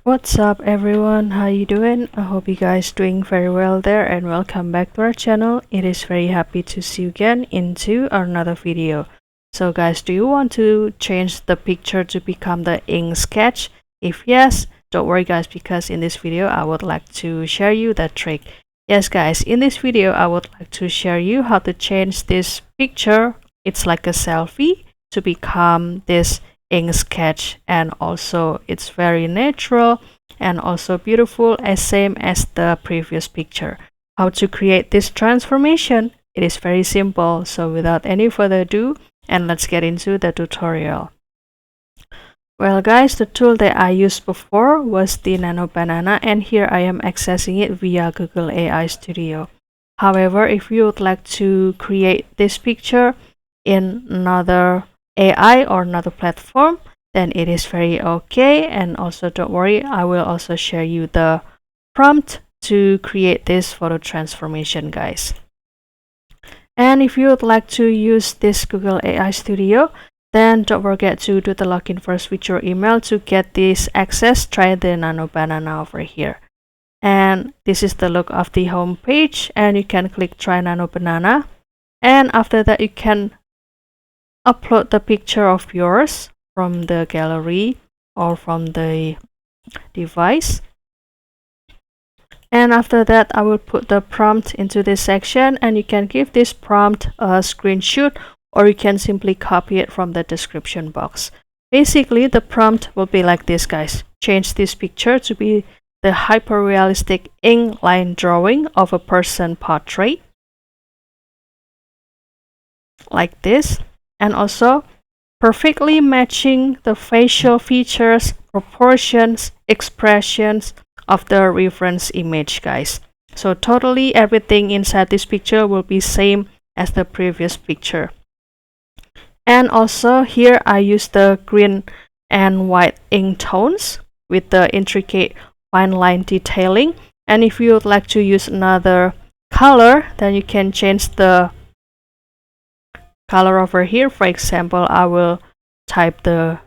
What's up everyone, how you doing? I hope you guys doing very well there, and welcome back to our channel. It is very happy to see you again into another video. So guys, do you want to change the picture to become the ink sketch? If yes, don't worry guys, because in this video I would like to share you that trick. Yes guys, in this video I would like to share you how to change this picture, it's like a selfie, to become this ink sketch, and also it's very natural and also beautiful, as same as the previous picture. How to create this transformation? It is very simple, so without any further ado, and let's get into the tutorial. Well guys, the tool that I used before was the Nano Banana, and here I am accessing it via Google AI Studio. However, if you would like to create this picture in another AI or another platform, then it is very okay. And also don't worry, I will also share you the prompt to create this photo transformation guys. And if you would like to use this Google AI Studio, then don't forget to do the login first with your email. To get this access, try the Nano Banana over here. And this is the look of the home page, and you can click try Nano Banana, and after that you can upload the picture of yours from the gallery or from the device. And after that I will put the prompt into this section, and you can give this prompt a screenshot, or you can simply copy it from the description box. Basically the prompt will be like this guys: change this picture to be the hyper-realistic ink line drawing of a person portrait, like this, and also perfectly matching the facial features, proportions, expressions of the reference image guys. So totally everything inside this picture will be same as the previous picture. And also here I use the green and white ink tones with the intricate fine line detailing. And if you would like to use another color, then you can change the color over here. For example, I will type the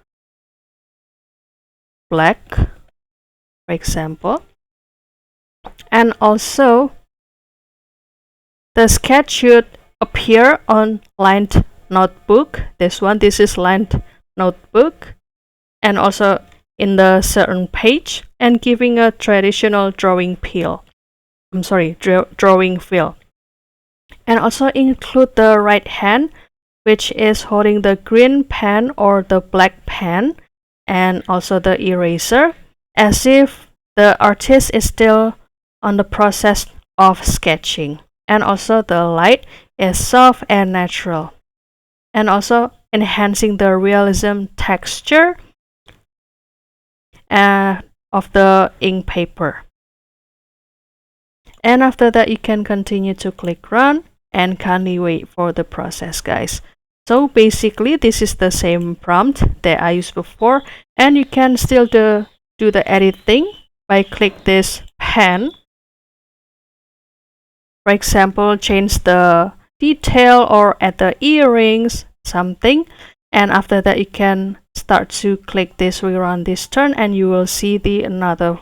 black, for example. And also the sketch should appear on lined notebook. This is lined notebook, and also in the certain page, and giving a traditional drawing feel. Drawing feel. And also include the right hand, which is holding the green pen or the black pen, and also the eraser, as if the artist is still on the process of sketching. And also the light is soft and natural, and also enhancing the realism texture of the ink paper. And after that you can continue to click run, and kindly wait for the process guys. So basically this is the same prompt that I used before, and you can still do the editing by click this pen. For example, change the detail or add the earrings, something. And after that you can start to click this rerun this turn, and you will see the another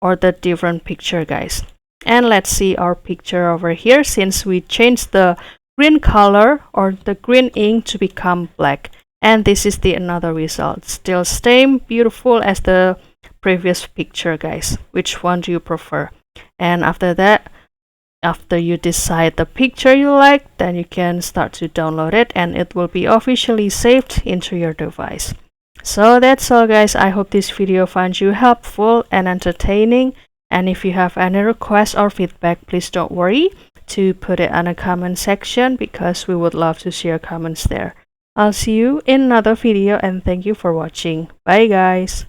or the different picture guys. And let's see our picture over here, since we changed the green color or the green ink to become black. And this is the another result, still same beautiful as the previous picture guys. Which one do you prefer? And after that, after you decide the picture you like, then you can start to download it, and it will be officially saved into your device. So that's all guys. I hope this video finds you helpful and entertaining. And if you have any requests or feedback, please don't worry to put it on the comment section, because we would love to see your comments there. I'll see you in another video, and thank you for watching. Bye guys.